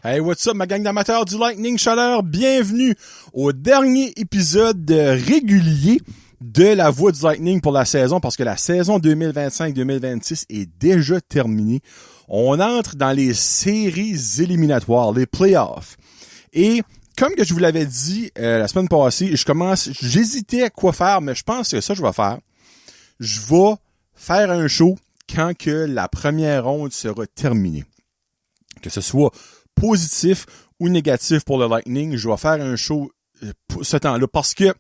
Hey, what's up, ma gang d'amateurs du Lightning Chaleur? Bienvenue au dernier épisode régulier de la Voix du Lightning pour la saison, parce que la saison 2025-2026 est déjà terminée. On entre dans les séries éliminatoires, les playoffs. Et comme que je vous l'avais dit la semaine passée, j'hésitais à quoi faire, mais je pense que ça, je vais faire. Je vais faire un show quand que la première ronde sera terminée. Que ce soit positif ou négatif pour le Lightning, je vais faire un show pour ce temps-là, parce que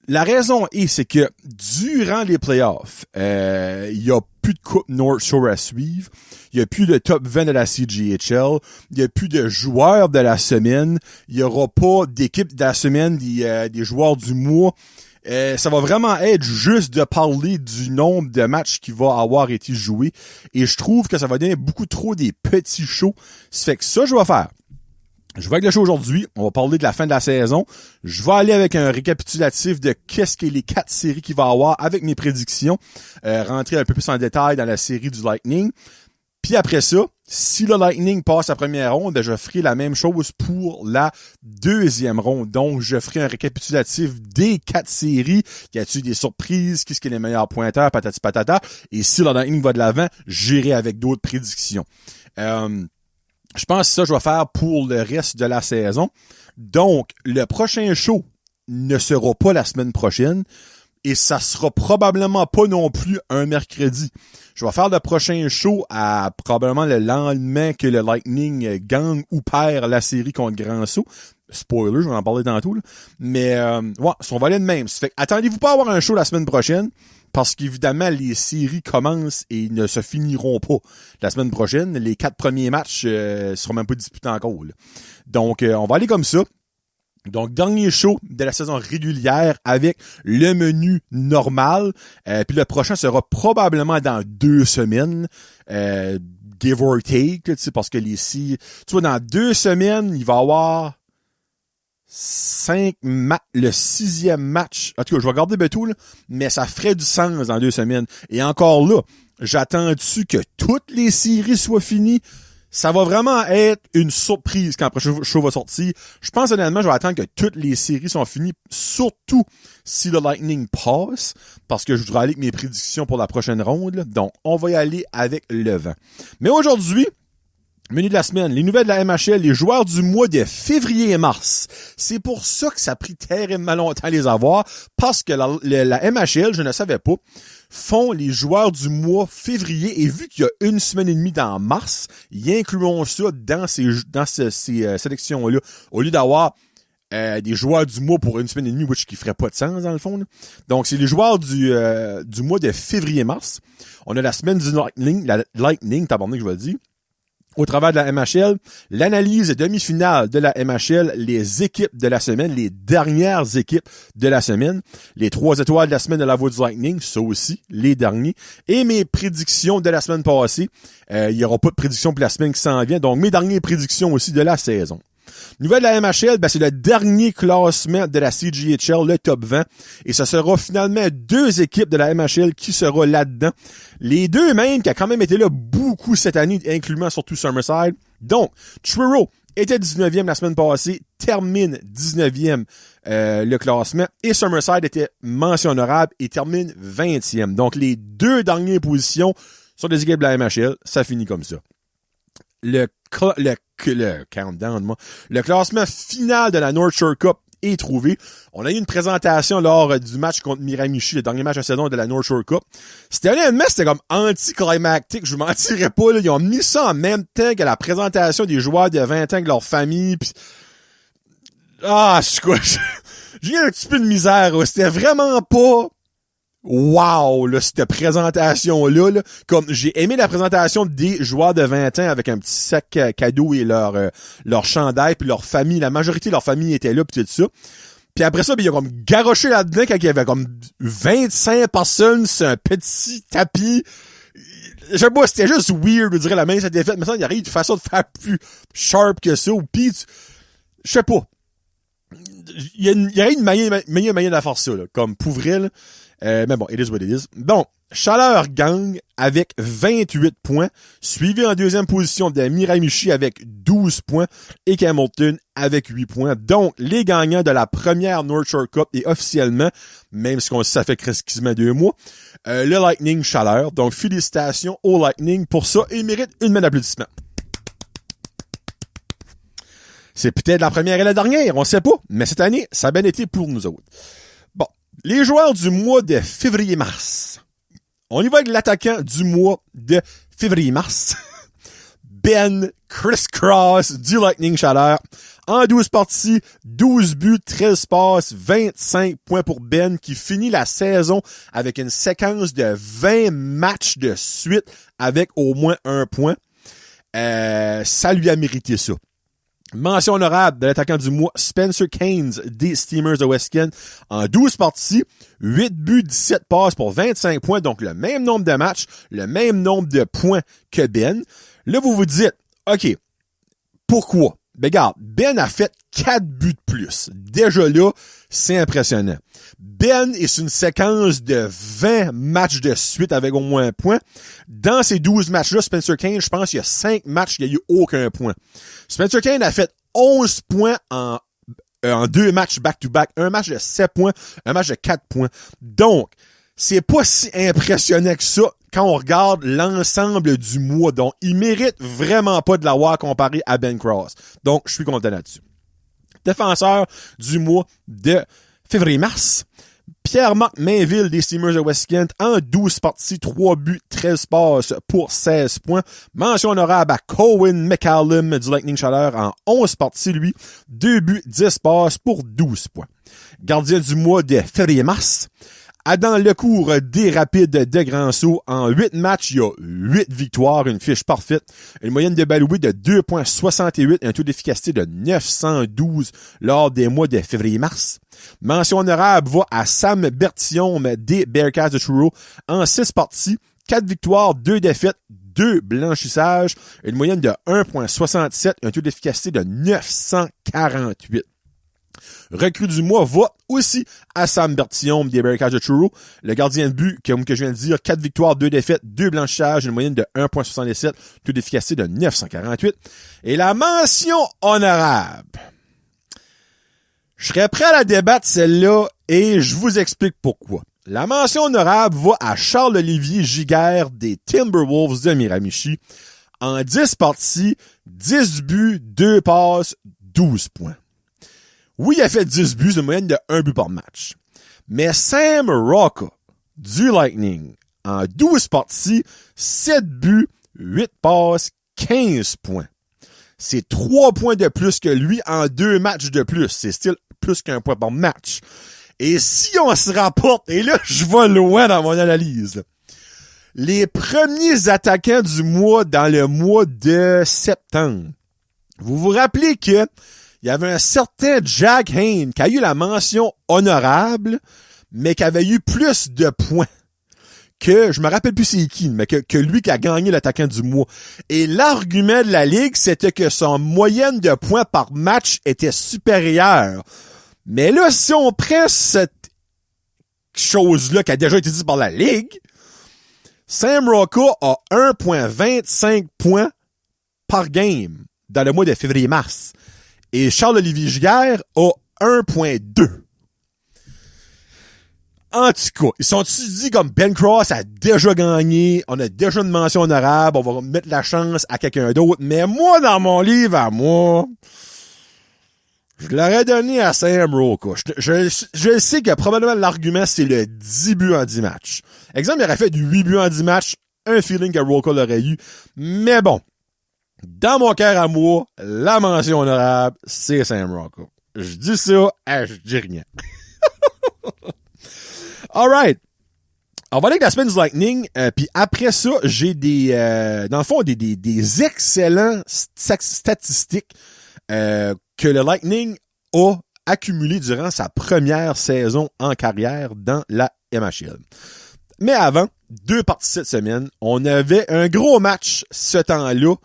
la raison c'est que durant les playoffs, il y a plus de Coupe North Shore à suivre, il y a plus de top 20 de la CJHL, il y a plus de joueurs de la semaine, il y aura pas d'équipe de la semaine, des joueurs du mois. Ça va vraiment être juste de parler du nombre de matchs qui va avoir été joué. Et je trouve que ça va donner beaucoup trop des petits shows. Ça fait que ça, je vais faire. Je vais avec le show aujourd'hui. On va parler de la fin de la saison. Je vais aller avec un récapitulatif de qu'est-ce que les 4 séries qu'il va y avoir avec mes prédictions. Rentrer un peu plus en détail dans la série du Lightning. Puis après ça, si le Lightning passe la première ronde, je ferai la même chose pour la deuxième ronde. Donc, je ferai un récapitulatif des 4 séries. Y a-t-il des surprises? Qu'est-ce qui est les meilleurs pointeurs? Patati patata. Et si le Lightning va de l'avant, j'irai avec d'autres prédictions. Je pense que ça, je vais faire pour le reste de la saison. Donc, le prochain show ne sera pas la semaine prochaine. Et ça sera probablement pas non plus un mercredi. Je vais faire le prochain show à probablement le lendemain que le Lightning gagne ou perd la série contre Grand-Sault. Spoiler, je vais en parler tantôt, là. Mais ouais, on va aller de même. Ça fait, attendez-vous pas à avoir un show la semaine prochaine, parce qu'évidemment, les séries commencent et ne se finiront pas la semaine prochaine. Les 4 premiers matchs seront même pas disputés encore, là. Donc, on va aller comme ça. Donc, dernier show de la saison régulière avec le menu normal. Puis le prochain sera probablement dans 2 semaines. Give or take, tu sais, parce que tu vois, dans 2 semaines, il va y avoir 5 matchs, le 6e match. En tout cas, je vais regarder tout, là, mais ça ferait du sens dans 2 semaines. Et encore là, j'attends-tu que toutes les séries soient finies? Ça va vraiment être une surprise quand le prochain show va sortir. Je pense honnêtement, je vais attendre que toutes les séries sont finies, surtout si le Lightning passe, parce que je voudrais aller avec mes prédictions pour la prochaine ronde, là. Donc, on va y aller avec le vent. Mais aujourd'hui, menu de la semaine, les nouvelles de la MHL, les joueurs du mois de février et mars. C'est pour ça que ça a pris terriblement longtemps à les avoir, parce que la MHL, je ne savais pas, font les joueurs du mois février, et vu qu'il y a 1 semaine et demie dans mars, ils incluent ça dans ces sélections-là, au lieu d'avoir des joueurs du mois pour 1 semaine et demie, which qui ferait pas de sens dans le fond, là. Donc, c'est les joueurs du mois de février-mars. On a la semaine du Lightning, tabarnak, je vais le dire. Au travers de la MHL, l'analyse demi-finale de la MHL, les équipes de la semaine, les dernières équipes de la semaine, les 3 étoiles de la semaine de la Voix du Lightning, ça aussi, les derniers, et mes prédictions de la semaine passée. Il y aura pas de prédictions pour la semaine qui s'en vient, donc mes dernières prédictions aussi de la saison. Nouvelle de la MHL, c'est le dernier classement de la CJHL, le top 20. Et ce sera finalement 2 équipes de la MHL qui seront là-dedans. Les 2 mêmes qui a quand même été là beaucoup cette année, incluant surtout Summerside. Donc, Truro était 19e la semaine passée, termine 19e le classement. Et Summerside était mention honorable et termine 20e. Donc, les 2 dernières positions sont des équipes de la MHL. Ça finit comme ça. Le countdown, le classement final de la North Shore Cup est trouvé. On a eu une présentation lors du match contre Miramichi, le dernier match de saison de la North Shore Cup. C'était comme anticlimactique, je vous mentirais pas, là. Ils ont mis ça en même temps que la présentation des joueurs de 20 ans avec leur famille. Pis... j'ai eu un petit peu de misère, là. C'était vraiment pas... Wow, là, cette présentation-là, là, comme j'ai aimé la présentation des joueurs de 20 ans avec un petit sac cadeau et leur chandail, puis leur famille, la majorité de leur famille était là, puis tout ça. Puis après ça, il y a comme garoché là-dedans quand il y avait comme 25 personnes sur un petit tapis. Je sais pas, c'était juste weird, je dirais, la main s'était faite, mais ça, il y aurait eu une façon de faire plus sharp que ça, ou pis, je sais pas. il y a une meilleure manière de faire ça, là, comme pour vrai, là. Mais bon, it is what it is. Bon, Chaleur gagne avec 28 points, suivi en deuxième position de Miramichi avec 12 points et Hamilton avec 8 points. Donc, les gagnants de la première North Shore Cup et officiellement, même si ça fait quasiment 2 mois, le Lightning Chaleur. Donc, félicitations au Lightning pour ça et ils méritent une main d'applaudissement. C'est peut-être la première et la dernière, on sait pas, mais cette année, ça a bien été pour nous autres. Bon, les joueurs du mois de février-mars. On y va avec l'attaquant du mois de février-mars. Ben Criss-Cross du Lightning Chaleur. En 12 parties, 12 buts, 13 passes, 25 points pour Ben qui finit la saison avec une séquence de 20 matchs de suite avec au moins un point. Ça lui a mérité ça. Mention honorable de l'attaquant du mois, Spencer Keynes des Steamers de West Kent. En 12 parties, 8 buts, 17 passes pour 25 points, donc le même nombre de matchs, le même nombre de points que Ben. Là, vous vous dites, OK, pourquoi? Ben, regarde, Ben a fait 4 buts de plus. Déjà là, c'est impressionnant. Ben est sur une séquence de 20 matchs de suite avec au moins un point. Dans ces 12 matchs-là, Spencer Kane, je pense qu'il y a 5 matchs qu'il n'y a eu aucun point. Spencer Kane a fait 11 points en 2 matchs back-to-back. Un match de 7 points, un match de 4 points. Donc, c'est pas si impressionnant que ça quand on regarde l'ensemble du mois. Donc, il mérite vraiment pas de l'avoir comparé à Ben Cross. Donc, je suis content là-dessus. Défenseur du mois de février-mars. Pierre-Marc Mainville des Steamers de West Kent en 12 parties, 3 buts, 13 passes pour 16 points. Mention honorable à Cohen McCallum du Lightning Chaleur en 11 parties, lui. 2 buts, 10 passes pour 12 points. Gardien du mois de février-mars. Adam Lecourt des Rapides de Grand-Sault. En 8 matchs, il y a 8 victoires, une fiche parfaite. Une moyenne de balles de 2,68, un taux d'efficacité de 912 lors des mois de février-mars. Mention honorable va à Sam Bertillon des Bearcats de Truro. En 6 parties, 4 victoires, 2 défaites, 2 blanchissages, une moyenne de 1,67, un taux d'efficacité de 948. Recrue du mois va aussi à Sam Bertillon des Bearcats de Truro. Le gardien de but, comme que je viens de dire, 4 victoires, 2 défaites, 2 blanchissages, une moyenne de 1,77, taux d'efficacité de 948. Et la mention honorable. Je serais prêt à la débattre celle-là et je vous explique pourquoi. La mention honorable va à Charles-Olivier Giguère des Timberwolves de Miramichi. En 10 parties, 10 buts, 2 passes, 12 points. Oui, il a fait 10 buts, une moyenne de 1 but par match. Mais Sam Rocca, du Lightning, en 12 parties, 7 buts, 8 passes, 15 points. C'est 3 points de plus que lui en 2 matchs de plus. C'est style plus qu'un point par match. Et si on se rapporte, et là, je vais loin dans mon analyse, les premiers attaquants du mois dans le mois de septembre, vous vous rappelez que il y avait un certain Jack Hayne qui a eu la mention honorable, mais qui avait eu plus de points que, je me rappelle plus c'est qui, mais que lui qui a gagné l'attaquant du mois. Et l'argument de la Ligue, c'était que son moyenne de points par match était supérieure. Mais là, si on prend cette chose-là qui a déjà été dit par la Ligue, Sam Rocca a 1,25 points par game dans le mois de février-mars. Et Charles-Olivier Giguère a 1,2. En tout cas, ils sont-ils dit comme Ben Cross a déjà gagné, on a déjà une mention honorable, on va mettre la chance à quelqu'un d'autre. Mais moi, dans mon livre à moi, je l'aurais donné à Sam Rocca. Je sais que probablement l'argument, c'est le 10 buts en 10 matchs. Exemple, il aurait fait du 8 buts en 10 matchs, un feeling que Rocca l'aurait eu. Mais bon. Dans mon cœur à moi, la mention honorable, c'est Sam Rocca. Je dis ça, je dis rien. Alright. On va aller avec la semaine du Lightning, puis après ça, j'ai dans le fond, des excellents statistiques que le Lightning a accumulées durant sa première saison en carrière dans la MHL. Mais avant, 2 parties cette semaine, on avait un gros match ce temps-là.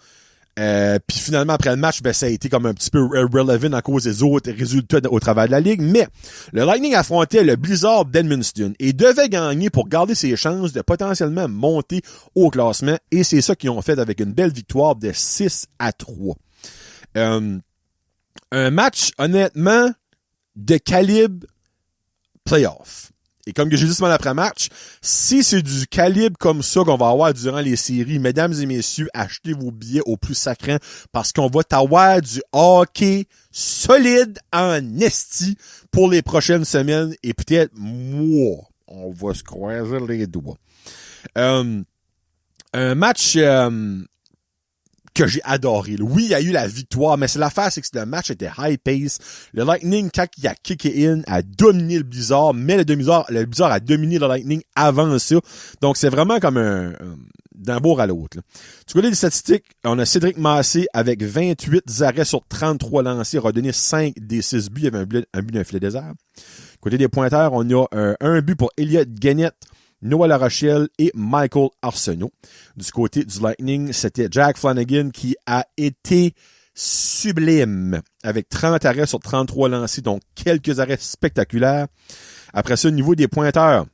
Puis finalement, après le match, ben ça a été comme un petit peu relevant à cause des autres résultats au travers de la ligue. Mais le Lightning affrontait le Blizzard d'Edmundston et devait gagner pour garder ses chances de potentiellement monter au classement. Et c'est ça qu'ils ont fait avec une belle victoire de 6-3. Un match, honnêtement, de calibre playoff. Et comme j'ai dit ce moment après-match, si c'est du calibre comme ça qu'on va avoir durant les séries, mesdames et messieurs, achetez vos billets au plus sacrant parce qu'on va avoir du hockey solide en esti pour les prochaines semaines et peut-être mois. On va se croiser les doigts. Un match que j'ai adoré. Oui, il y a eu la victoire, mais c'est l'affaire, c'est que le match était high pace. Le Lightning, quand il a kické in, a dominé le Blizzard, mais le Blizzard a dominé le Lightning avant ça. Donc, c'est vraiment comme d'un bourg à l'autre. Là. Du côté des statistiques, on a Cédric Massé avec 28 arrêts sur 33 lancés, a donné 5 des 6 buts. Il y avait un but d'un filet désert. Du côté des pointeurs, on a un but pour Elliot Gannett, Noah Larochelle et Michael Arsenault. Du côté du Lightning, c'était Jack Flanagan qui a été sublime avec 30 arrêts sur 33 lancés, donc quelques arrêts spectaculaires. Après ça, au niveau des pointeurs,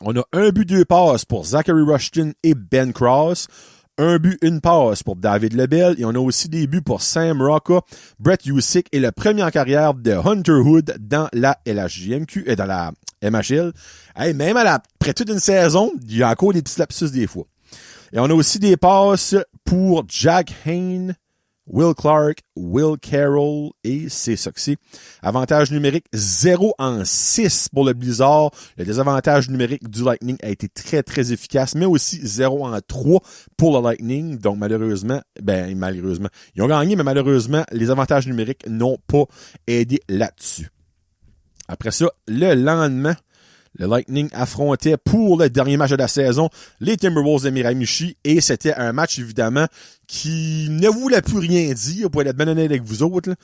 on a un but, 2 passes pour Zachary Rushton et Ben Cross. Un but, une passe pour David Lebel. Et on a aussi des buts pour Sam Rocca, Brett Usyk et le premier en carrière de Hunter Hood dans la LHJMQ et dans la MHL. Hey, même après toute une saison, il y a encore des petits lapsus des fois. Et on a aussi des passes pour Jack Hayne, Will Clark, Will Carroll et c'est ça que c'est. Avantage numérique 0 en 6 pour le Blizzard. Le désavantage numérique du Lightning a été très, très efficace, mais aussi 0 en 3 pour le Lightning. Donc, malheureusement, ils ont gagné, mais malheureusement, les avantages numériques n'ont pas aidé là-dessus. Après ça, le lendemain, le Lightning affrontait pour le dernier match de la saison les Timberwolves de Miramichi et c'était un match évidemment qui ne voulait plus rien dire pour être bien honnête avec vous autres.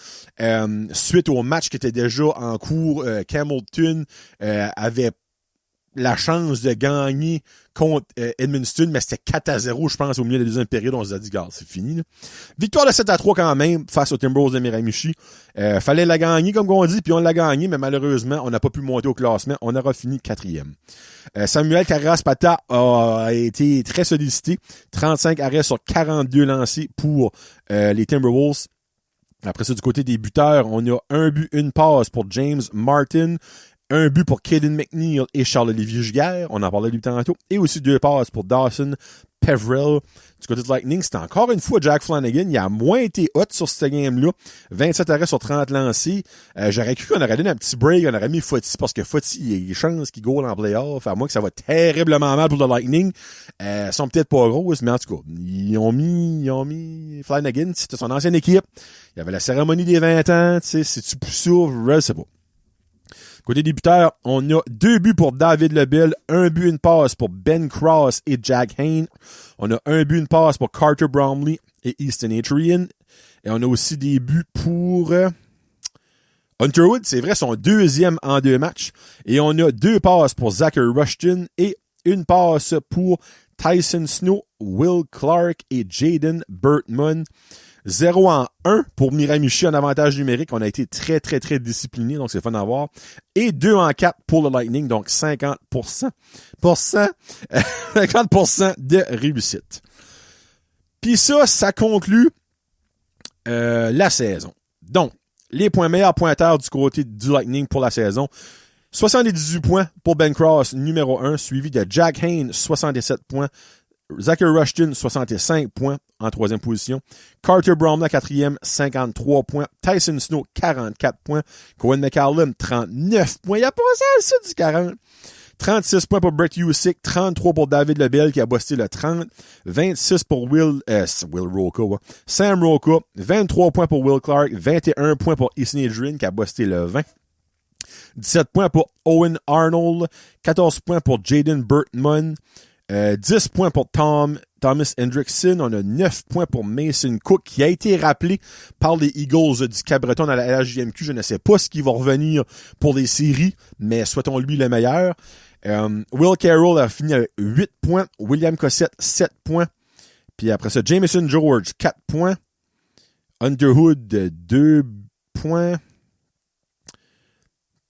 Suite au match qui était déjà en cours, Hamilton avait la chance de gagner contre Edmundston, mais c'était 4-0, je pense, au milieu de la deuxième période. On se dit, gars, c'est fini. Là. Victoire de 7-3 quand même face aux Timberwolves de Miramichi. Fallait la gagner, comme on dit, puis on l'a gagné, mais malheureusement, on n'a pas pu monter au classement. On aura fini 4e. Samuel Carras-Pata a été très sollicité. 35 arrêts sur 42 lancés pour les Timberwolves. Après ça, du côté des buteurs, on a un but, une passe pour James Martin. Un but pour Caden McNeil et Charles-Olivier Giguère. On en parlait lui tantôt. Et aussi 2 passes pour Dawson Peverell. Du côté de Lightning, c'était encore une fois Jack Flanagan. Il a moins été hot sur ce game-là. 27 arrêts sur 30 lancés. J'aurais cru qu'on aurait donné un petit break. On aurait mis Footy parce que Footy, il y a des chances qu'il goal en playoff. À moins que ça va terriblement mal pour le Lightning. Elles sont peut-être pas grosses, mais en tout cas, ils ont mis Flanagan. C'était son ancienne équipe. Il y avait la cérémonie des 20 ans. Tu sais, c'est-tu pour ça? Je sais pas. Côté des buteurs, on a 2 buts pour David Lebel, un but, une passe pour Ben Cross et Jack Hayne. On a un but, une passe pour Carter Bromley et Easton Adrian. Et on a aussi des buts pour Hunter Wood, c'est vrai, son 2e en 2 matchs. Et on a 2 passes pour Zachary Rushton et une passe pour Tyson Snow, Will Clark et Jaden Bertman. 0 en 1 pour Miramichi en avantage numérique. On a été très, très, très disciplinés, donc c'est fun à voir. Et 2 en 4 pour le Lightning, donc 50% de réussite. Puis ça conclut la saison. Donc, les meilleurs pointeurs du côté du Lightning pour la saison. 78 points pour Ben Cross, numéro 1, suivi de Jack Hayne, 67 points. Zachary Rushton, 65 points en 3e position. Carter Bromley, 4e, 53 points. Tyson Snow, 44 points. Cohen McCallum, 39 points. Il a passé à ça du 40. 36 points pour Brett Usyk, 33 pour David Lebel qui a bossé le 30, 26 pour Sam Rocca, 23 points pour Will Clark, 21 points pour Easton Adrian qui a bossé le 20. 17 points pour Owen Arnold, 14 points pour Jaden Bertman, 10 points pour Thomas Hendrickson. On a 9 points pour Mason Cook, qui a été rappelé par les Eagles du Cap-Breton à la LHJMQ. Je ne sais pas ce qui va revenir pour les séries, mais souhaitons-lui le meilleur. Will Carroll a fini avec 8 points. William Cossette, 7 points. Puis après ça, Jameson George, 4 points. Underwood, 2 points.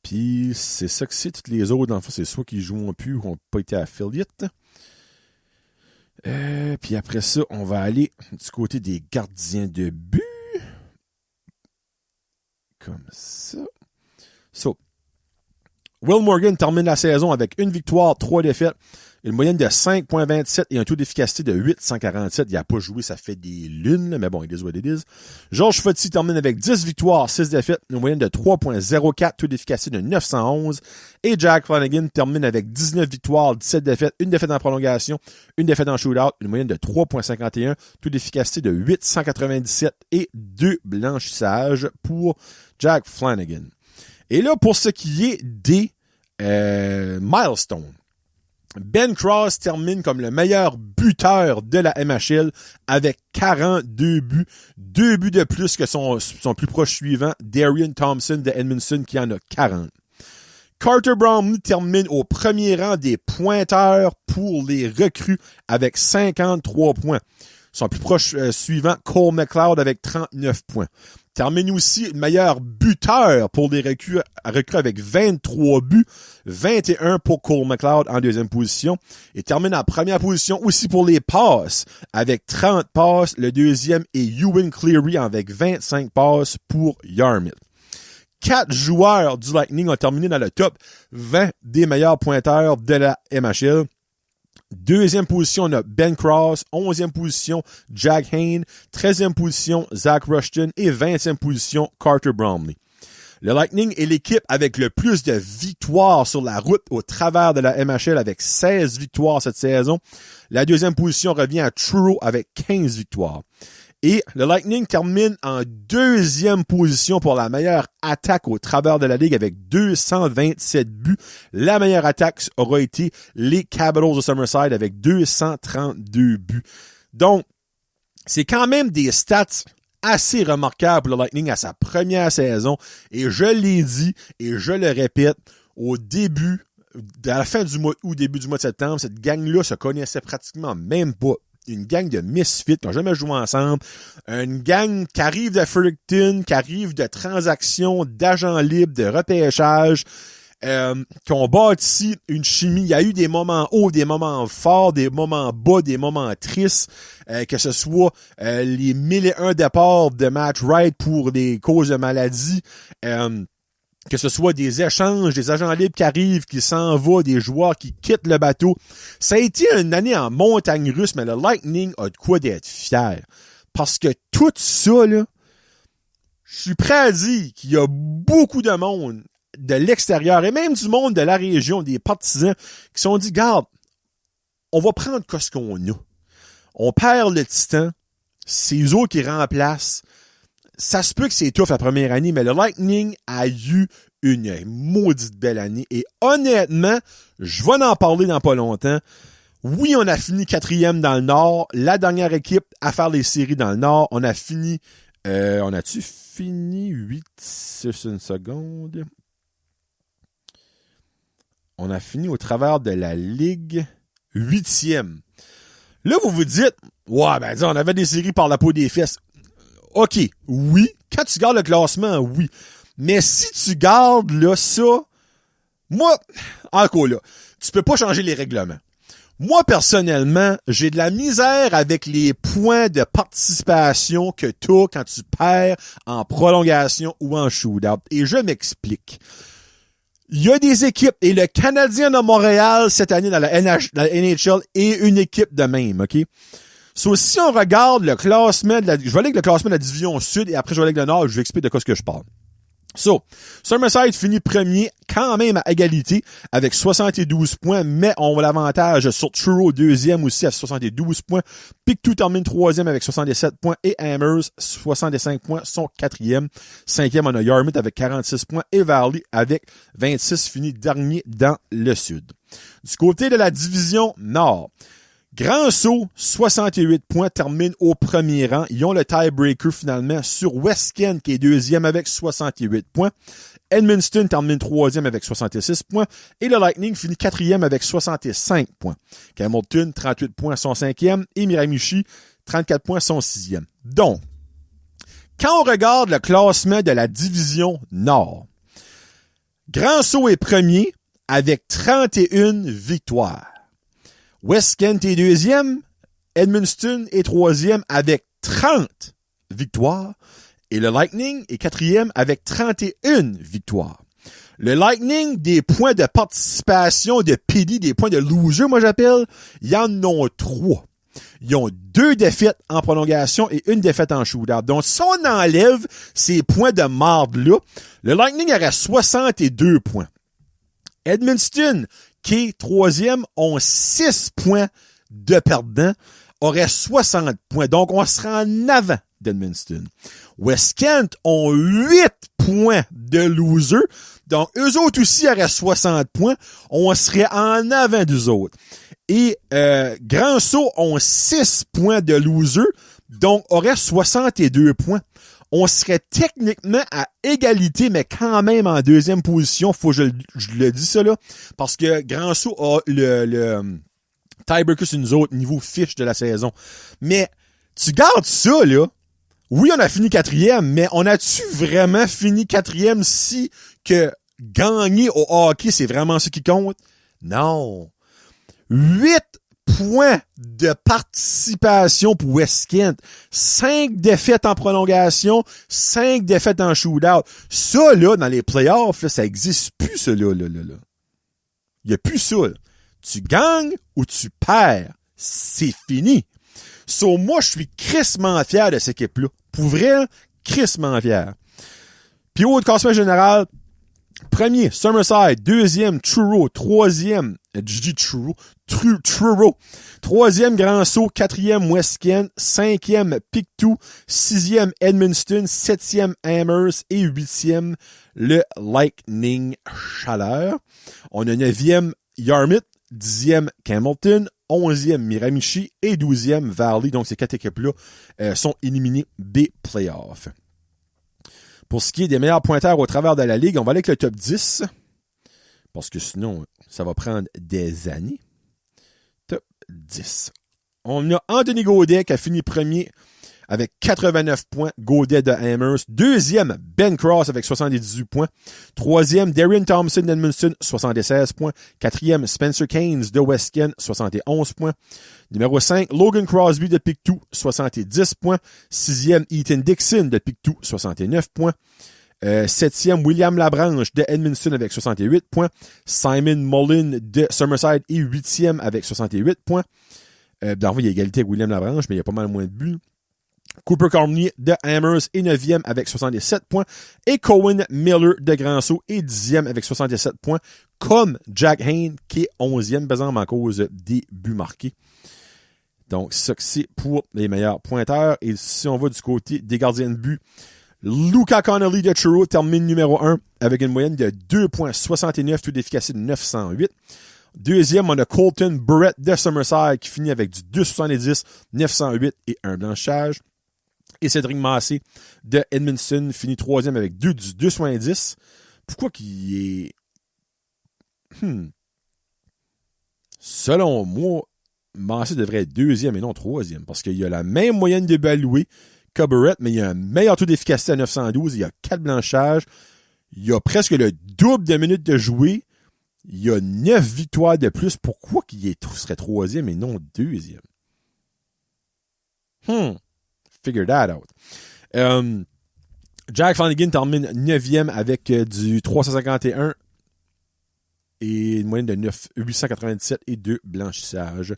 Puis c'est ça que c'est. Toutes les autres, dans le fond, c'est soit qu'ils jouent plus ou qui n'ont pas été affiliates. Puis après ça, on va aller du côté des gardiens de but. Comme ça. So, Will Morgan termine la saison avec une victoire, 3 défaites, une moyenne de 5,27 et un taux d'efficacité de 8,147. Il n'a pas joué, ça fait des lunes, là, mais bon, it is what it is. Georges Fotty termine avec 10 victoires, 6 défaites, une moyenne de 3,04, taux d'efficacité de 911. Et Jack Flanagan termine avec 19 victoires, 17 défaites, une défaite en prolongation, une défaite en shootout, une moyenne de 3,51, taux d'efficacité de 897 et 2 blanchissages pour Jack Flanagan. Et là, pour ce qui est des milestones, Ben Cross termine comme le meilleur buteur de la MHL avec 42 buts. 2 buts de plus que son plus proche suivant, Darian Thompson de Edmondson, qui en a 40. Carter Bromley termine au premier rang des pointeurs pour les recrues avec 53 points. Son plus proche suivant, Cole McLeod, avec 39 points. Termine aussi meilleur buteur pour les recrues avec 23 buts, 21 pour Cole McLeod en deuxième position. Et termine en première position aussi pour les passes avec 30 passes. Le deuxième est Ewan Cleary avec 25 passes pour Yarmouth. 4 joueurs du Lightning ont terminé dans le top 20 des meilleurs pointeurs de la MHL. Deuxième position, on a Ben Cross. 11e position, Jack Hayne. 13e position, Zach Rushton. Et 20e position, Carter Bromley. Le Lightning est l'équipe avec le plus de victoires sur la route au travers de la MHL avec 16 victoires cette saison. La deuxième position revient à Truro avec 15 victoires. Et le Lightning termine en deuxième position pour la meilleure attaque au travers de la Ligue avec 227 buts. La meilleure attaque aura été les Capitals de Summerside avec 232 buts. Donc, c'est quand même des stats assez remarquables pour le Lightning à sa première saison. Et je l'ai dit et je le répète, au début, à la fin du mois août, début du mois de septembre, cette gang-là se connaissait pratiquement même pas. Une gang de misfits qui n'ont jamais joué ensemble. Une gang qui arrive de Fredericton, qui arrive de transactions, d'agents libres, de repêchage, qui ont bâti une chimie. Il y a eu des moments hauts, des moments forts, des moments bas, des moments tristes, que ce soit les 1001 départs de Matt Wright pour des causes de maladie, que ce soit des échanges, des agents libres qui arrivent, qui s'en vont, des joueurs qui quittent le bateau. Ça a été une année en montagne russe, mais le Lightning a de quoi d'être fier. Parce que tout ça, là, je suis prêt à dire qu'il y a beaucoup de monde de l'extérieur et même du monde de la région, des partisans, qui se sont dit, garde, on va prendre ce qu'on a. On perd le Titan, c'est eux autres qui remplacent. Ça se peut que c'est tough la première année, mais le Lightning a eu une maudite belle année. Et honnêtement, je vais en parler dans pas longtemps. Oui, on a fini 4e dans le Nord. La dernière équipe à faire les séries dans le Nord. On a fini... on a-tu fini 8 sur une seconde? On a fini au travers de la Ligue 8e. Là, vous vous dites, ouais, ben, on avait des séries par la peau des fesses. OK, oui. Quand tu gardes le classement, oui. Mais si tu gardes là ça, moi, encore là, tu peux pas changer les règlements. Moi, personnellement, j'ai de la misère avec les points de participation que tu as quand tu perds en prolongation ou en shootout. Et je m'explique. Il y a des équipes, et le Canadien de Montréal cette année dans la NHL est une équipe de même, OK? So, si on regarde le classement je vais aller avec le classement de la division sud et après je vais aller avec le nord, je vais expliquer de quoi ce que je parle. So, Summerside finit premier, quand même à égalité, avec 72 points, mais on a l'avantage sur Truro, deuxième aussi à 72 points. Pictou termine troisième avec 67 points et Hammers, 65 points, sont quatrième. Cinquième, on a Yarmouth avec 46 points et Valley avec 26, finit dernier dans le sud. Du côté de la division nord, Grand Sault, 68 points, termine au premier rang. Ils ont le tiebreaker finalement sur West Kent qui est deuxième avec 68 points. Edmundston termine troisième avec 66 points. Et le Lightning finit quatrième avec 65 points. Hamilton, 38 points, son cinquième. Et Miramichi, 34 points, son sixième. Donc, Quand on regarde le classement de la division Nord, Grand Sault est premier avec 31 victoires. West Kent est deuxième, Edmundston est troisième avec 30 victoires et le Lightning est quatrième avec 31 victoires. Le Lightning, des points de participation, de PD, des points de loser, moi j'appelle, il y en a 3. Ils ont 2 défaites en prolongation et 1 défaite en shootout. Donc, si on enlève ces points de marde-là, le Lightning aurait 62 points. Edmundston, qui est troisième, ont 6 points de perdants, aurait 60 points. Donc, on sera en avant d'Edmundston. West Kent ont 8 points de loser. Donc, eux autres aussi auraient 60 points. On serait en avant d'eux autres. Et Grand Sault ont 6 points de loser, donc aurait 62 points. On serait techniquement à égalité, mais quand même en deuxième position. Faut que je le dis ça là, parce que Grand Sault a le tiebreaker sur nous autres, niveau fiche de la saison. Mais tu gardes ça là. Oui, on a fini 4e, mais on a-tu vraiment fini 4e si que gagner au hockey, c'est vraiment ce qui compte? Non. 8 points de participation pour West Kent. 5 défaites en prolongation, 5 défaites en shootout. Ça, là, dans les playoffs, là, ça existe plus, ça, là. Il y a plus ça, là. Tu gagnes ou tu perds. C'est fini. So, moi, je suis crissement fier de cette équipe-là. Pour vrai, crissement fier. Puis au classement général, premier, Summerside. Deuxième, Truro. Troisième, Truro. Troisième, Grand Sault. Quatrième, West Kent. Cinquième, Pictou. Sixième, Edmundston. Septième, Amherst. Et huitième, le Lightning Chaleur. On a neuvième, Yarmouth. 10e, Campbellton. 11e, Miramichi. Et 12e, Valley. Donc, ces 4 équipes-là sont éliminées des playoffs. Pour ce qui est des meilleurs pointeurs au travers de la Ligue, on va aller avec le top 10. Parce que sinon, ça va prendre des années. Top 10. On a Anthony Gaudet qui a fini premier avec 89 points. Gaudet de Amherst. Deuxième, Ben Cross avec 78 points. Troisième, Darian Thompson d'Edmundston, 76 points. Quatrième, Spencer Keynes de West Kent, 71 points. Numéro 5, Logan Crosby de Pictou, 70 points. Sixième, Ethan Dixon de Pictou, 69 points. Septième, William Labranche de Edmundston avec 68 points. Simon Mullin de Summerside est huitième avec 68 points. Dans le fond, il y a égalité avec William Labranche, mais il y a pas mal moins de buts. Cooper Cormier de Amherst est 9e avec 67 points. Et Cohen Miller de Grand Sault est 10e avec 67 points. Comme Jack Hayne qui est 11e, par exemple, à cause des buts marqués. Donc, ça c'est pour les meilleurs pointeurs. Et si on va du côté des gardiens de but, Luca Connolly de Truro termine numéro 1 avec une moyenne de 2,69, taux d'efficacité de 908. Deuxième, on a Colton Burrett de Summerside qui finit avec du 2,70, 908 et un blanchage. Et Cédric Massé de Edmundston finit troisième avec 2,70. Pourquoi qu'il est... Selon moi, Massé devrait être deuxième et non troisième. Parce qu'il y a la même moyenne de buts alloués que Burrett, mais il y a un meilleur taux d'efficacité à 912. Il y a 4 blanchages. Il y a presque le double de minutes de jouer. Il y a 9 victoires de plus. Pourquoi qu'il serait troisième et non deuxième? Figure that out. Jack Flanagan termine 9e avec du 351 et une moyenne de 897 et 2 blanchissages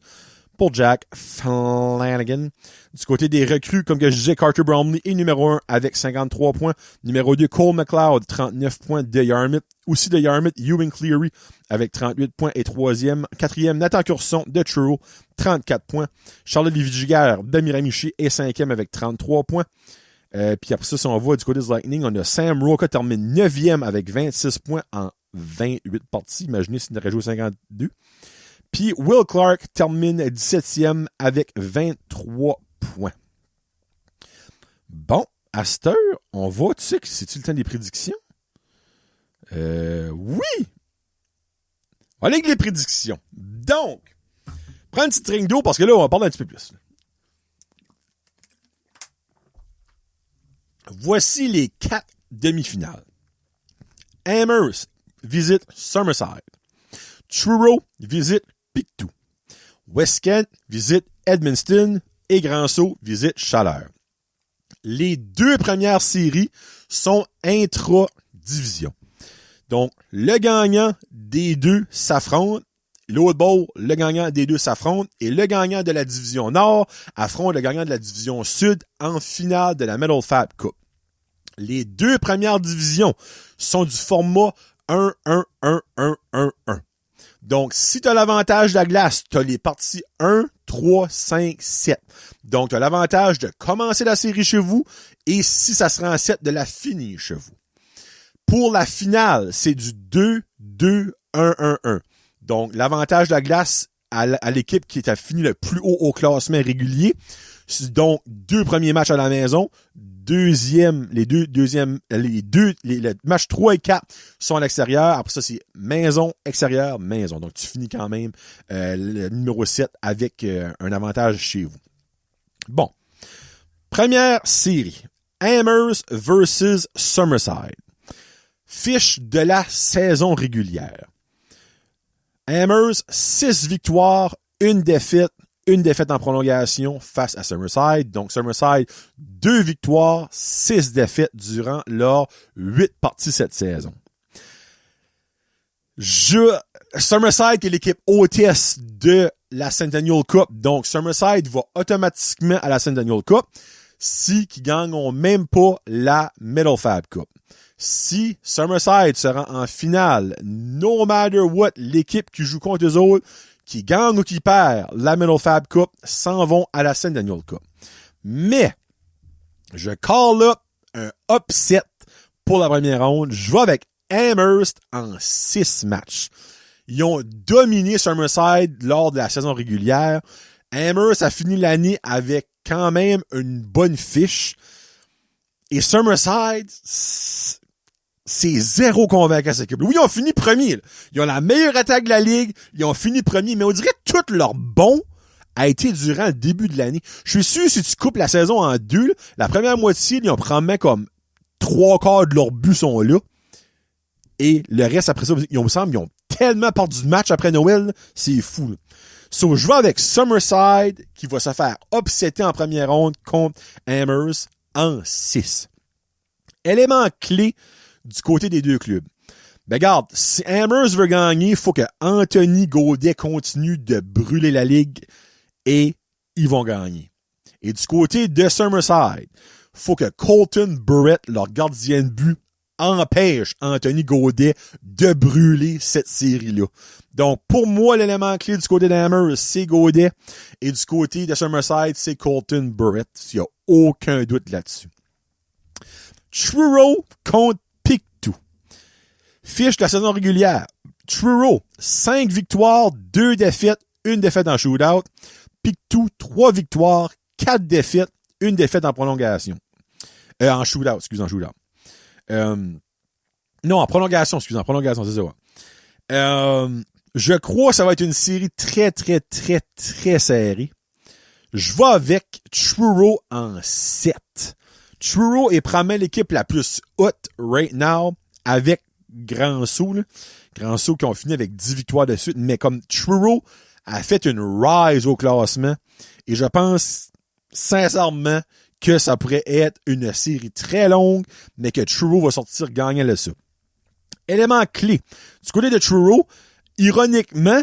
pour Jack Flanagan. Du côté des recrues, comme que je disais, Carter Bromley est numéro 1 avec 53 points. Numéro 2, Cole McLeod, 39 points de Yarmouth. Aussi de Yarmouth, Ewing Cleary avec 38 points et 3e. 4e, Nathan Curson de Truro, 34 points. Charles Lévy-Giguère de Miramichi est 5e avec 33 points. Puis après ça, si on va du côté du Lightning, on a Sam Roca termine 9e avec 26 points en 28 parties. Imaginez s'il aurait joué 52. Puis Will Clark termine 17e avec 23 points. Bon, à cette heure, on va, tu sais que c'est-tu le temps des prédictions? Oui! On va aller avec les prédictions. Donc, prends une petite ring d'eau parce que là, on va parler un petit peu plus. Voici les 4 demi-finales. Amherst visite Summerside. Truro visite Pictou. West Kent visite Edmundston et Grand-Sault visite Chaleur. Les 2 premières séries sont intra-division. Donc, le gagnant des 2 s'affronte. L'autre bord, le gagnant des 2 s'affronte. Et le gagnant de la division Nord affronte le gagnant de la division Sud en finale de la Metal Fab Cup. Les 2 premières divisions sont du format 1-1-1-1-1-1. Donc, si tu as l'avantage de la glace, tu as les parties 1, 3, 5, 7. Donc, tu as l'avantage de commencer la série chez vous et si ça se rend à 7, de la finir chez vous. Pour la finale, c'est du 2-2-1-1-1. Donc, l'avantage de la glace à l'équipe qui a fini le plus haut au classement régulier. Donc, 2 premiers matchs à la maison. Les matchs 3 et 4 sont à l'extérieur. Après ça, c'est maison, extérieur, maison. Donc, tu finis quand même le numéro 7 avec un avantage chez vous. Bon. Première série. Amherst versus Summerside. Fiche de la saison régulière. Amherst, 6 victoires, 1 défaite. Une défaite en prolongation face à Summerside. Donc, Summerside, 2 victoires, 6 défaites durant leurs 8 parties cette saison. Summerside qui est l'équipe hôtesse de la Centennial Cup. Donc, Summerside va automatiquement à la Centennial Cup si qui gagneront même pas la Metal Fab Cup. Si Summerside se rend en finale, no matter what, l'équipe qui joue contre eux autres, qui gagne ou qui perd la Metal Fab Cup, s'en vont à la Centennial Cup. Mais, je call up un upset pour la première ronde. Je vais avec Amherst en 6 matchs. Ils ont dominé Summerside lors de la saison régulière. Amherst a fini l'année avec quand même une bonne fiche. Et Summerside, c'est zéro convaincant cette équipe. Oui, ils ont fini premier. Là. Ils ont la meilleure attaque de la ligue. Ils ont fini premier. Mais on dirait que tout leur bon a été durant le début de l'année. Je suis sûr, si tu coupes la saison en 2, là, la première moitié, ils ont probablement comme 3/4 de leurs buts sont là. Et le reste, après ça, ils ont tellement perdu de match après Noël. Là, c'est fou. Là. So, je vais avec Summerside qui va se faire upsetter en première ronde contre Amherst en 6. Élément clé du côté des 2 clubs. Ben regarde, si Amherst veut gagner, il faut que Anthony Gaudet continue de brûler la ligue et ils vont gagner. Et du côté de Summerside, il faut que Colton Burrett, leur gardien de but, empêche Anthony Gaudet de brûler cette série-là. Donc, pour moi, l'élément clé du côté d'Amherst, c'est Gaudet. Et du côté de Summerside, c'est Colton Burrett. Il n'y a aucun doute là-dessus. Truro contre Pictou. Fiche de la saison régulière. Truro, 5 victoires, 2 défaites, 1 défaite en shootout. Pictou, 3 victoires, 4 défaites, 1 défaite en prolongation. En shootout. Non, en prolongation, c'est ça. Ouais. Je crois que ça va être une série très, très, très, très serrée. Je vais avec Truro en 7. Truro est probablement l'équipe la plus haute right now avec Grand-Sault. Grand-Sault qui ont fini avec 10 victoires de suite. Mais comme Truro a fait une rise au classement et je pense sincèrement que ça pourrait être une série très longue, mais que Truro va sortir gagnant de ça. Élément clé. Du côté de Truro, ironiquement,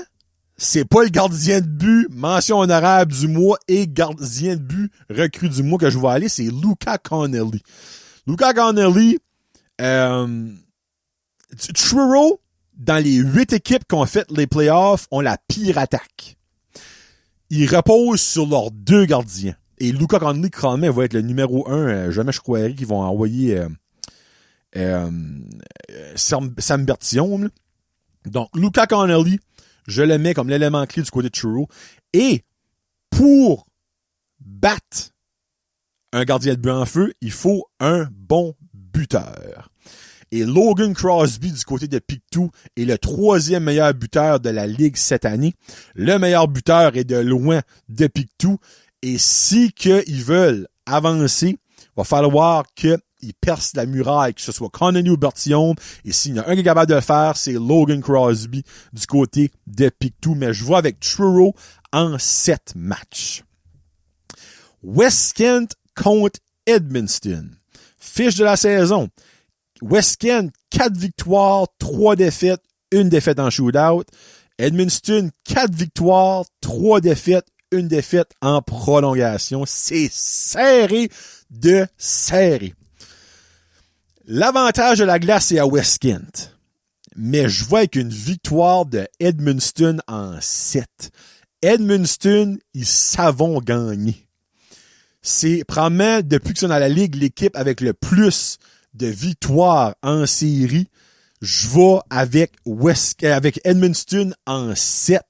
c'est pas le gardien de but, mention honorable du mois et gardien de but recrue du mois que je vais aller, c'est Luca Connelly. Luca Connelly, Truro, dans les 8 équipes qui ont fait les playoffs, ont la pire attaque. Ils reposent sur leurs 2 gardiens. Et Luca Connelly, quand même, va être le numéro 1. Jamais je croirais qu'ils vont envoyer Sam Bertillon. Là. Donc, Luca Connelly, je le mets comme l'élément clé du côté de Truro. Et pour battre un gardien de but en feu, il faut un bon buteur. Et Logan Crosby du côté de Pictou est le 3e meilleur buteur de la Ligue cette année. Le meilleur buteur est de loin de Pictou. Et si qu'ils veulent avancer, il va falloir qu'ils il perce la muraille, que ce soit Connolly ou Bertillon. Et s'il y en a un qui est capable de le faire, c'est Logan Crosby du côté de Pictou. Mais je vois avec Truro en 7 matchs. West Kent contre Edmundston. Fiche de la saison. West Kent, 4 victoires, 3 défaites, 1 défaite en shootout. Edmundston, 4 victoires, 3 défaites, 1 défaite en prolongation. C'est serré de serré. L'avantage de la glace est à West Kent. Mais je vois avec une victoire de Edmundston en 7. Edmundston, ils savent gagner. C'est probablement, depuis qu'ils sont dans la ligue, l'équipe avec le plus de victoires en série. Je vais avec Edmundston en 7.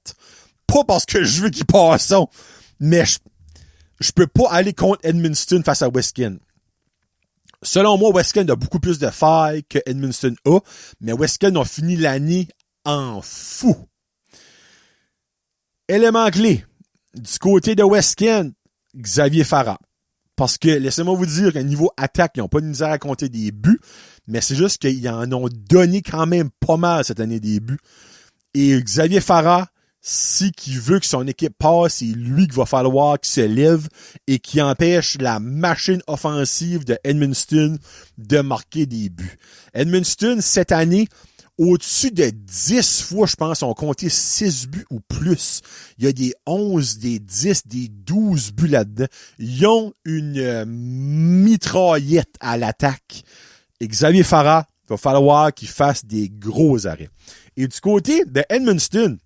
Pas parce que je veux qu'ils passent, mais je peux pas aller contre Edmundston face à West Kent. Selon moi, West Kent a beaucoup plus de failles que Edmundston a, mais West Kent a fini l'année en fou. Élément clé, du côté de West Kent, Xavier Farah. Parce que, laissez-moi vous dire qu'à niveau attaque, ils n'ont pas de misère à compter des buts, mais c'est juste qu'ils en ont donné quand même pas mal cette année des buts. Et Xavier Farah, si qu'il veut que son équipe passe, c'est lui qu'il va falloir qu'il se lève et qui empêche la machine offensive de Edmundston de marquer des buts. Edmundston, cette année, au-dessus de 10 fois, je pense, ont compté 6 buts ou plus. Il y a des 11, des 10, des 12 buts là-dedans. Ils ont une mitraillette à l'attaque. Et Xavier Farah, il va falloir qu'il fasse des gros arrêts. Et du côté de Edmundston,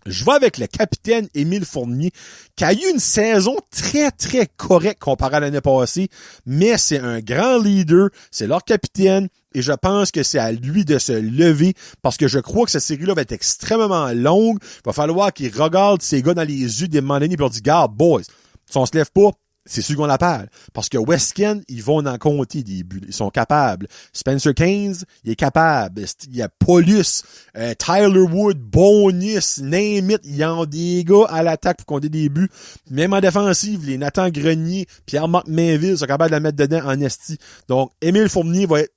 je vais avec le capitaine Émile Fournier, qui a eu une saison très, très correcte comparée à l'année passée, mais c'est un grand leader, c'est leur capitaine, et je pense que c'est à lui de se lever, parce que je crois que cette série-là va être extrêmement longue. Il va falloir qu'il regarde ces gars dans les yeux des moments donnés et leur dit, garde, boys, si on se lève pas, c'est sûr qu'on l'appelle. Parce que West Kent, ils vont en compter des buts. Ils sont capables. Spencer Keynes, il est capable. Il y a Paulus, Tyler Wood, Bonis, name it. Il y a des gars à l'attaque pour compter des buts. Même en défensive, les Nathan Grenier, Pierre-Marc Mainville sont capables de la mettre dedans en esti. Donc, Émile Fournier va être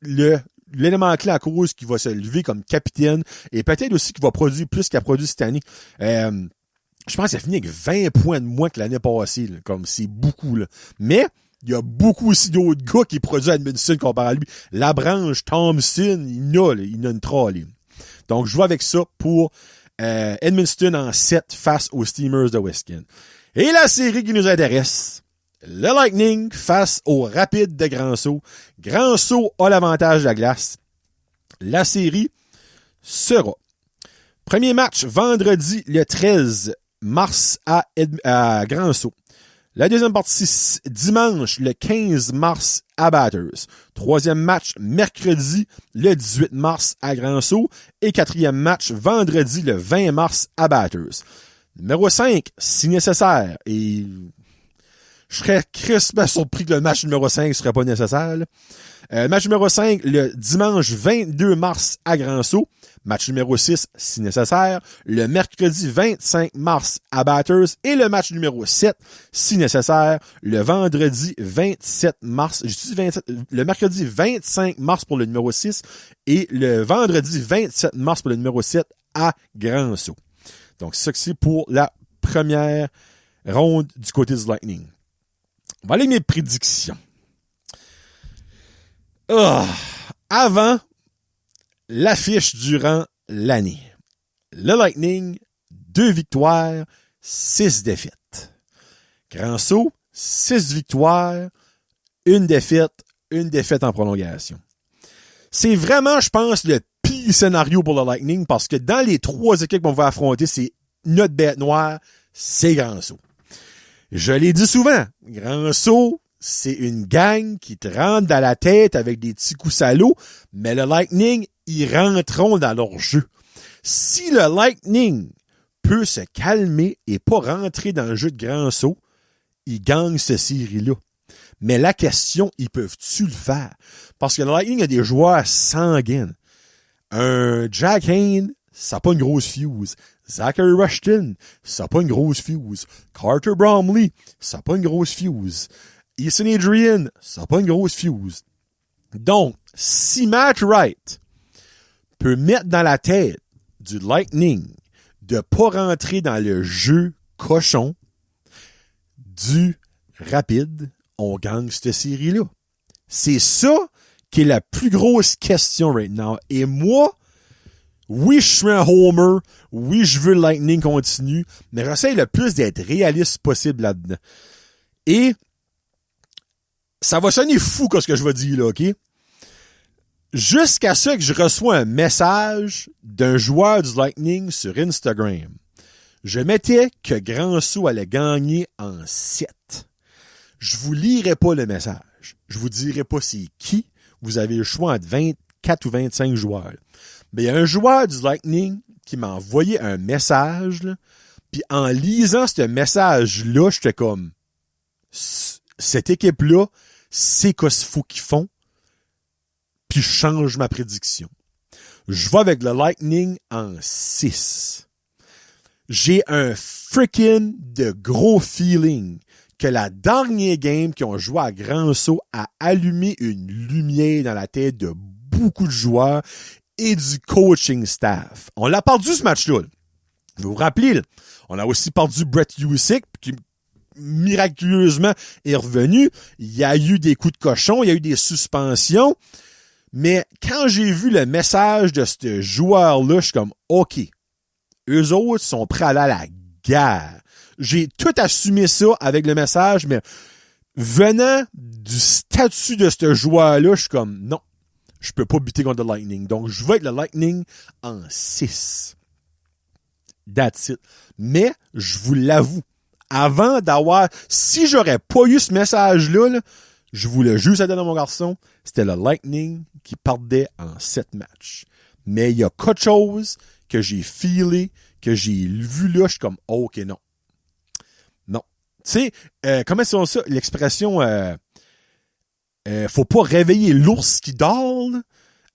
l'élément clé à cause qui va se lever comme capitaine et peut-être aussi qui va produire plus qu'il a produit cette année. Je pense qu'il a fini avec 20 points de moins que l'année passée, là, comme c'est beaucoup, là. Mais, il y a beaucoup aussi d'autres gars qui produisent à Edmundston comparé à lui. Labranche, Thompson, il en a une trolley. Donc, je vais avec ça pour Edmundston en 7 face aux Steamers de West Kent. Et la série qui nous intéresse, le Lightning face au Rapide de Grand-Sault. Grand-Sault a l'avantage de la glace. La série sera premier match vendredi le 13 mars à Grand-Sault. La deuxième partie dimanche le 15 mars à Bathurst. Troisième match mercredi le 18 mars à Grand-Sault. Et quatrième match vendredi le 20 mars à Bathurst. Numéro 5, si nécessaire. Et je serais crispement surpris que le match numéro 5 serait pas nécessaire. Match numéro 5, le dimanche 22 mars à Grand-Sault. Match numéro 6, si nécessaire, le mercredi 25 mars à Bathurst. Et le match numéro 7, si nécessaire, le vendredi 27 mars. Je dis 27, le mercredi 25 mars pour le numéro 6 et le vendredi 27 mars pour le numéro 7 à Grand-Sault. Donc, ça c'est pour la première ronde du côté du Lightning. On va aller mes prédictions. Avant l'affiche durant l'année. Le Lightning, 2 victoires, 6 défaites. Grand-Sault, 6 victoires, 1 défaite en prolongation. C'est vraiment, je pense, le pire scénario pour le Lightning parce que dans les 3 équipes qu'on va affronter, c'est notre bête noire, c'est Grand-Sault. Je l'ai dit souvent, Grand-Sault, c'est une gang qui te rentre dans la tête avec des petits coups salauds, mais le Lightning, ils rentreront dans leur jeu. Si le Lightning peut se calmer et pas rentrer dans le jeu de Grand-Sault, ils gagnent cette série-là. Mais la question, ils peuvent-tu le faire? Parce que le Lightning a des joueurs sanguines. Un Jack Hayne, ça n'a pas une grosse fuse. Zachary Rushton, ça n'a pas une grosse fuse. Carter Bromley, ça n'a pas une grosse fuse. Easton Adrian, ça n'a pas une grosse fuse. Donc, si Matt Wright peut mettre dans la tête du Lightning de pas rentrer dans le jeu cochon du Rapide, on gagne cette série-là. C'est ça qui est la plus grosse question right now. Et moi, oui, je suis un homer. Oui, je veux le Lightning continue. Mais j'essaie le plus d'être réaliste possible là-dedans. Et ça va sonner fou ce que je vais dire là, OK? Jusqu'à ce que je reçois un message d'un joueur du Lightning sur Instagram. Je mettais que Grandsou allait gagner en 7. Je vous lirai pas le message. Je vous dirai pas c'est qui. Vous avez le choix entre 24 ou 25 joueurs. Mais il y a un joueur du Lightning qui m'a envoyé un message, là, puis en lisant ce message-là, j'étais comme, cette équipe-là, c'est quoi ce faut qu'ils font, puis je change ma prédiction. Je vais avec le Lightning en 6. J'ai un freaking de gros feeling que la dernière game qu'ils ont joué à Grand Saut a allumé une lumière dans la tête de beaucoup de joueurs et du coaching staff. On l'a perdu ce match-là. Vous vous rappelez, là, on a aussi perdu Brett Husick, qui miraculeusement est revenu. Il y a eu des coups de cochon, il y a eu des suspensions. Mais quand j'ai vu le message de ce joueur-là, je suis comme, OK, eux autres sont prêts à aller à la guerre. J'ai tout assumé ça avec le message, mais venant du statut de ce joueur-là, je suis comme, non, je peux pas buter contre le Lightning. Donc, je vais être le Lightning en 6. That's it. Mais, je vous l'avoue, avant d'avoir, si j'aurais pas eu ce message-là, là, je vous le jure, ça donne à mon garçon, c'était le Lightning qui perdait en 7 matchs. Mais il y a quelque chose que j'ai feelé, que j'ai vu là, je suis comme, oh, OK, non. Non. Tu sais, comment c'est ça, l'expression, faut pas réveiller l'ours qui dort,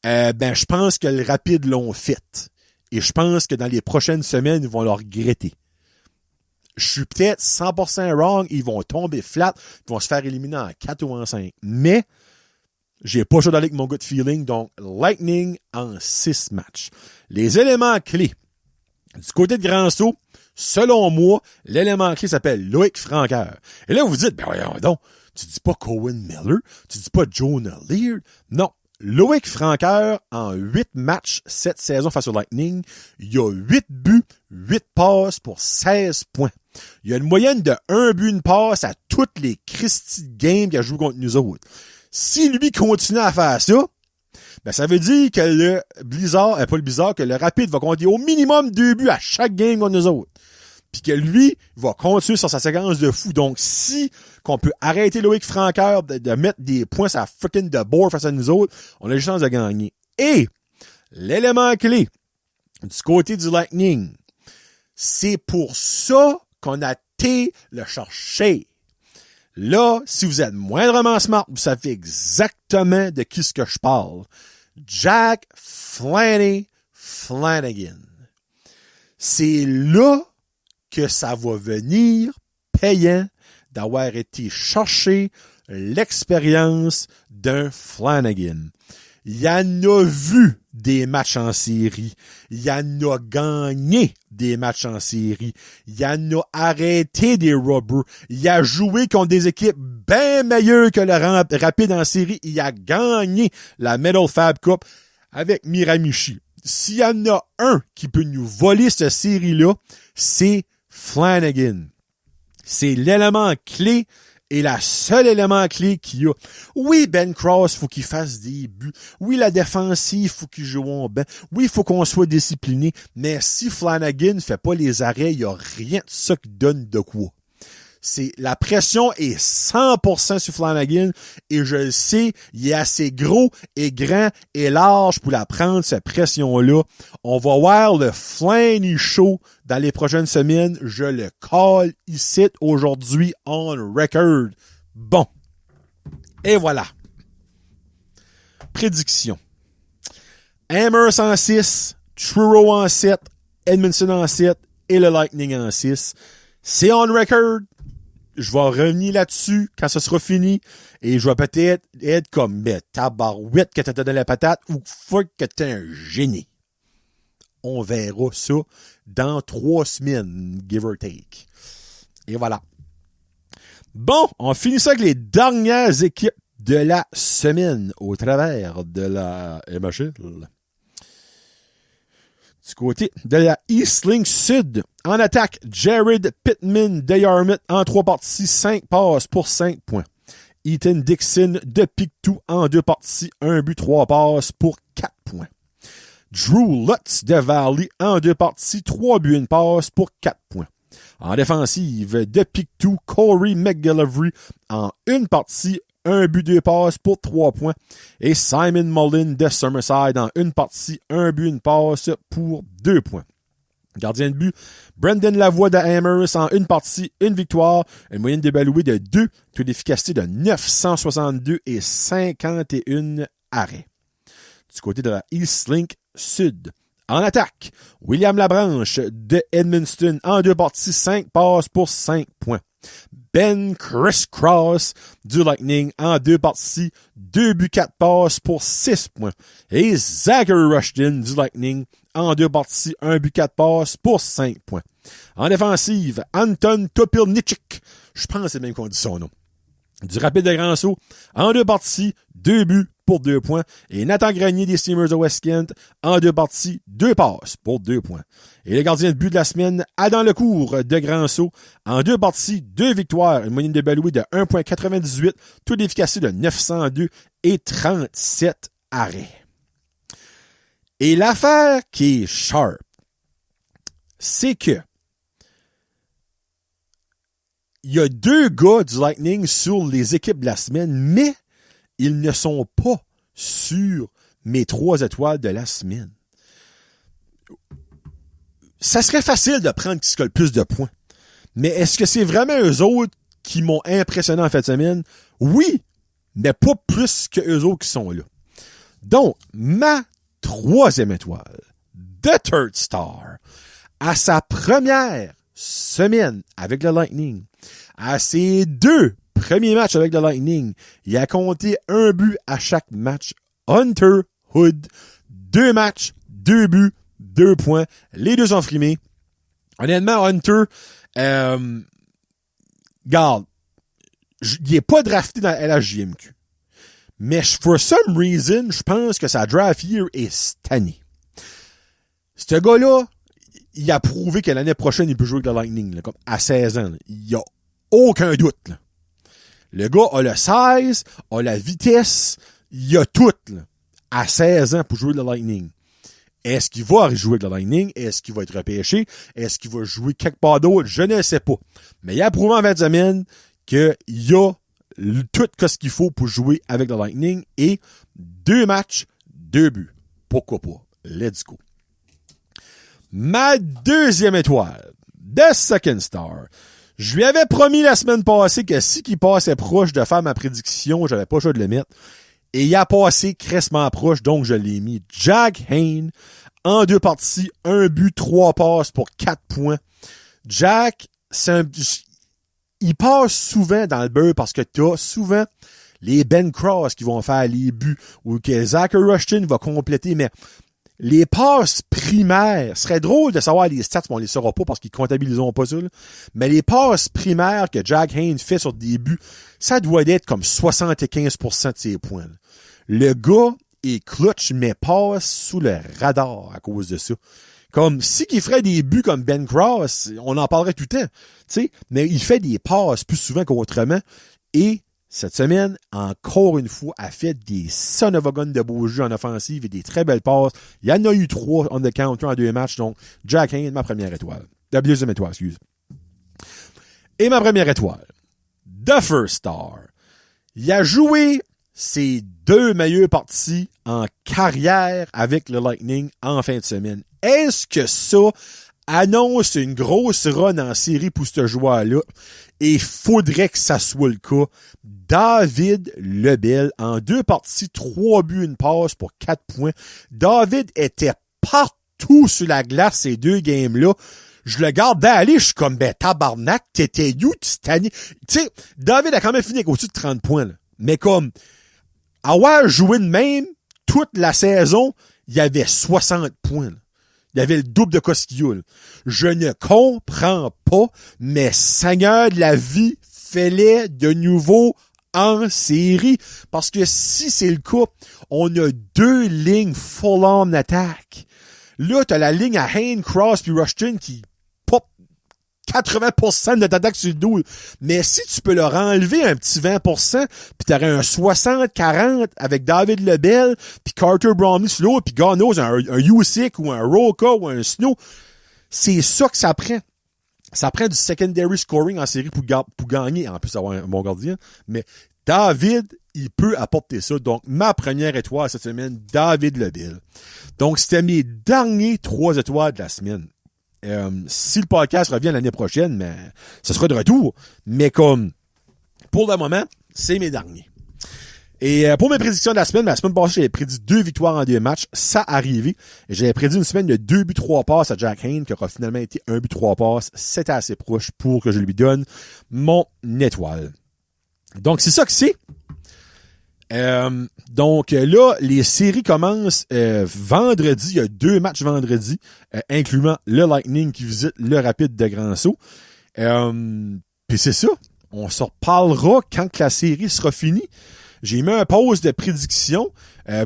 ben, je pense que le Rapide l'ont fait. Et je pense que dans les prochaines semaines, ils vont le regretter. Je suis peut-être 100% wrong, ils vont tomber flat, ils vont se faire éliminer en 4 ou en 5. Mais, j'ai pas chaud d'aller avec mon gut feeling, donc Lightning en 6 matchs. Les éléments clés. Du côté de Grand Saut, selon moi, l'élément clé s'appelle Loïc Francoeur. Et là, vous dites, ben voyons donc, tu dis pas Cohen Miller, tu dis pas Jonah Leard. Non. Loïc Francoeur, en 8 matchs cette saison face au Lightning, il y a 8 buts, 8 passes pour 16 points. Il y a une moyenne de 1 but, une passe à toutes les Christy games qu'il a joué contre nous autres. Si lui continue à faire ça, ben ça veut dire que le Blizzard, pas le Blizzard, que le Rapide va compter au minimum 2 buts à chaque game contre nous autres. Puis que lui va continuer sur sa séquence de fou. Donc, si qu'on peut arrêter Loïc Francoeur de mettre des points sur la freaking de board face à nous autres, on a une chance de gagner. Et l'élément clé du côté du Lightning, c'est pour ça qu'on a été le chercher. Là, si vous êtes moindrement smart, vous savez exactement de qui ce que je parle. Jack Flanagan. C'est là que ça va venir payant d'avoir été chercher l'expérience d'un Flanagan. Il en a vu des matchs en série. Il en a gagné des matchs en série. Il en a arrêté des rubbers. Il a joué contre des équipes bien meilleures que le Rapide en série. Il a gagné la Medal Fab Cup avec Miramichi. S'il y en a un qui peut nous voler cette série-là, c'est Flanagan. C'est l'élément clé et la seule élément clé qu'il y a. Oui, Ben Cross, faut qu'il fasse des buts. Oui, la défensive, faut qu'il joue en banc. Oui, il faut qu'on soit discipliné. Mais si Flanagan fait pas les arrêts, il y a rien de ça qui donne de quoi. La pression est 100% sur Flanagan et je le sais, il est assez gros et grand et large pour la prendre, cette pression-là. On va voir le Flanny Show dans les prochaines semaines. Je le call ici aujourd'hui on record. Bon. Et voilà. Prédiction. Amherst en 6, Truro en 7, Edmondson en 7 et le Lightning en 6. C'est on record. je vais revenir là-dessus quand ça sera fini et je vais peut-être être comme, mais tabarouette que t'as donné la patate ou fuck que t'es un génie. On verra ça dans 3 semaines, give or take. Et voilà. Bon, on finit ça avec les dernières équipes de la semaine au travers de la MHL. Du côté de la East Link Sud, en attaque, Jared Pittman de Yarmouth en 3 parties, 5 passes pour 5 points. Ethan Dixon de Pictou en 2 parties, 1 but, 3 passes pour 4 points. Drew Lutz de Valley en 2 parties, 3 buts, 1 passe pour 4 points. En défensive, de Pictou, Corey McGillivray en 1 partie, 1 but, 2 passes pour 3 points. Et Simon Mullin de Summerside en 1 partie, 1 but, 1 passe pour 2 points. Gardien de but, Brendan Lavoie de Amherst en 1 partie, 1 victoire, une moyenne d'évaluée de 2, taux d'efficacité de 962 et 51 arrêts. Du côté de la East Link Sud. En attaque, William Labranche de Edmundston en 2 parties, 5 passes pour 5 points. Ben Criss-Cross du Lightning en 2 parties, 2 buts, 4 passes pour 6 points. Et Zachary Rushton du Lightning en 2 parties, 1 but, 4 passes pour 5 points. En défensive, Anton Topilnichik, je pense que c'est le même qu'on dit son nom, du Rapide de Grand-Sault en 2 parties, 2 buts pour 2 points. Et Nathan Grenier des Steamers de West Kent en 2 parties, 2 passes pour 2 points. Et le gardien de but de la semaine, Adam Lecourt de Grand-Sault en 2 parties, 2 victoires, une moyenne d'évaluée de 1.98, taux d'efficacité de 902 et 37 arrêts. Et l'affaire qui est sharp, c'est que il y a 2 gars du Lightning sur les équipes de la semaine, mais ils ne sont pas sur mes 3 étoiles de la semaine. Ça serait facile de prendre qui a le plus de points. Mais est-ce que c'est vraiment eux autres qui m'ont impressionné en fin de semaine? Oui, mais pas plus que eux autres qui sont là. Donc, ma 3e étoile, The Third Star, à sa première semaine avec le Lightning, à ses 2 premiers matchs avec le Lightning, il a compté 1 but à chaque match. Hunter Hood, 2 matchs, 2 buts, 2 points. Les 2 sont frimés. Honnêtement, Hunter, garde, il est pas drafté dans la LHJMQ. Mais for some reason, je pense que sa draft year est cette année. Ce gars-là, il a prouvé que l'année prochaine, il peut jouer avec le Lightning, là, comme à 16 ans. Là. Il y a aucun doute. Là. Le gars a le size, a la vitesse, il a tout là, à 16 ans pour jouer le Lightning. Est-ce qu'il va jouer avec le Lightning? Est-ce qu'il va être repêché? Est-ce qu'il va jouer quelque part d'autre? Je ne sais pas. Mais il a prouvé en 20 semaines qu'il y a tout ce qu'il faut pour jouer avec le Lightning et 2 matchs, 2 buts. Pourquoi pas? Let's go. Ma 2e étoile, The Second Star. Je lui avais promis la semaine passée que si qu'il passait proche de faire ma prédiction, j'avais pas le choix de le mettre. Et il a passé crissement proche, donc je l'ai mis. Jack Hayne, en 2 parties, 1 but, 3 passes pour 4 points. Jack, il passe souvent dans le beurre parce que t'as souvent les Ben Cross qui vont faire les buts ou que Zachary Rushton va compléter, mais les passes primaires, serait drôle de savoir les stats, mais on les saura pas parce qu'ils comptabiliseront pas ça, là. Mais les passes primaires que Jack Hayne fait sur des buts, ça doit être comme 75% de ses points, là. Le gars est clutch, mais passe sous le radar à cause de ça. Comme, si qu'il ferait des buts comme Ben Cross, on en parlerait tout le temps, tu sais, mais il fait des passes plus souvent qu'autrement, et cette semaine, encore une fois, a fait des son of a gun de beaux jeux en offensive et des très belles passes. Il y en a eu 3 on the counter en 2 matchs, donc Jack Hayne, ma première étoile. La 2e étoile, excuse. Et ma première étoile, The First Star. Il a joué ses 2 meilleures parties en carrière avec le Lightning en fin de semaine. Est-ce que ça annonce une grosse run en série pour ce joueur-là? Et faudrait que ça soit le cas. David Lebel, en 2 parties, 3 buts, 1 passe pour 4 points. David était partout sur la glace ces 2 games-là. Je le garde d'aller, je suis comme, ben, tabarnak, t'étais où, tu t'annais. Tu sais, David a quand même fini avec au-dessus de 30 points, là. Mais comme, avoir joué de même, toute la saison, il y avait 60 points, là. Il y avait le double de Cosquillou. Je ne comprends pas, mais Seigneur de la vie, fais-les de nouveau en série. Parce que si c'est le cas, on a 2 lignes full-on d'attaque. Là, t'as la ligne à Hayne, Cross puis Rushton qui pop 80% de ta attaque sur le dos. Mais si tu peux leur enlever un petit 20%, puis t'aurais un 60-40 avec David Lebel, puis Carter Bromley sur l'autre, puis God knows, un Usyk ou un Roca ou un Snow, c'est ça que ça prend. Ça prend du secondary scoring en série pour gagner, en plus d'avoir un bon gardien. Mais David, il peut apporter ça. Donc, ma première étoile cette semaine, David Lebel. Donc, c'était mes derniers 3 étoiles de la semaine. Si le podcast revient l'année prochaine, mais ce sera de retour. Mais comme, pour le moment, c'est mes derniers. Et pour mes prédictions de la semaine passée, j'avais prédit 2 victoires en 2 matchs. Ça arrivé. Et j'avais prédit une semaine de 2 buts 3 passes à Jack Hayne, qui aura finalement été 1 but 3 passes. C'était assez proche pour que je lui donne mon étoile. Donc, c'est ça que c'est. Donc là, les séries commencent vendredi. Il y a 2 matchs vendredi, incluant le Lightning qui visite le Rapide de Grand-Sault. Puis c'est ça. On se reparlera quand la série sera finie. J'ai mis un pause de prédiction.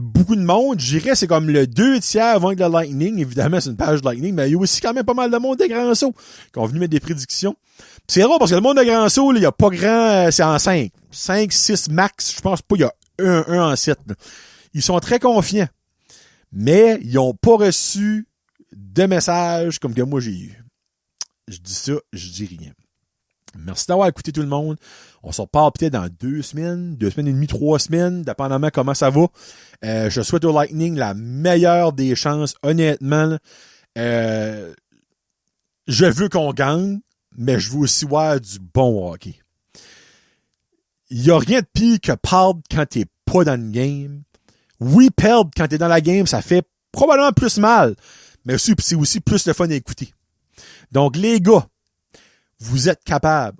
Beaucoup de monde. Je dirais c'est comme le 2/3 avant que le Lightning. Évidemment, c'est une page de Lightning, mais il y a aussi quand même pas mal de monde de Grand-Sault qui ont venu mettre des prédictions. Puis c'est rare parce que le monde de Grand-Sault, il y a pas grand... C'est en 5. 5, 6 max. Je pense pas il y a un en 7. Là. Ils sont très confiants. Mais ils ont pas reçu de message comme que moi j'ai eu. Je dis ça, je dis rien. Merci d'avoir écouté tout le monde. On se reparle peut-être dans 2 semaines, 2 semaines et demie, 3 semaines, dépendamment comment ça va. Je souhaite au Lightning la meilleure des chances, honnêtement. Je veux qu'on gagne, mais je veux aussi voir du bon hockey. Il y a rien de pire que perdre quand t'es pas dans le game. Oui, perdre quand t'es dans la game, ça fait probablement plus mal, mais aussi, c'est aussi plus le fun à écouter. Donc, les gars, vous êtes capables.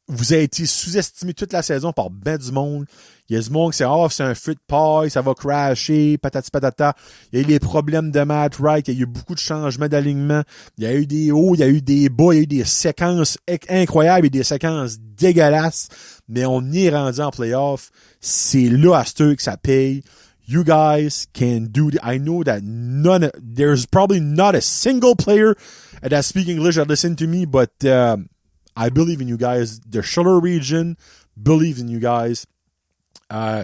Vous avez été sous-estimé toute la saison par ben du monde. Il y a du monde qui c'est c'est un feu de paille, ça va crasher, patati patata. Il y a eu des problèmes de Matt Wright, il y a eu beaucoup de changements d'alignement. Il y a eu des hauts, il y a eu des bas, il y a eu des séquences incroyables et des séquences dégueulasses. Mais on y est rendu en playoff. C'est là à ce que ça paye. You guys can do it. I know that there's probably not a single player that speaks English that listen to me, but I believe in you guys. The Schuller region believes in you guys.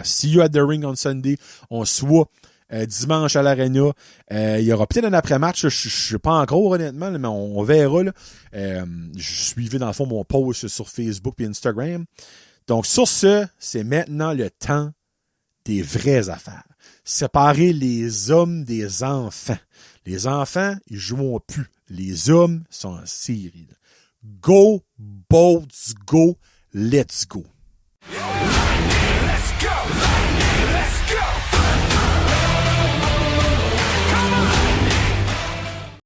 See you at the ring on Sunday. On se voit dimanche à l'Arena. Il y aura peut-être un après-match. Je sais pas encore honnêtement, mais on verra. Là. Je suivais dans le fond mon post sur Facebook et Instagram. Donc sur ce, c'est maintenant le temps des vraies affaires. Séparer les hommes des enfants. Les enfants, ils joueront plus. Les hommes sont en série. Go, Bolts, go, let's go.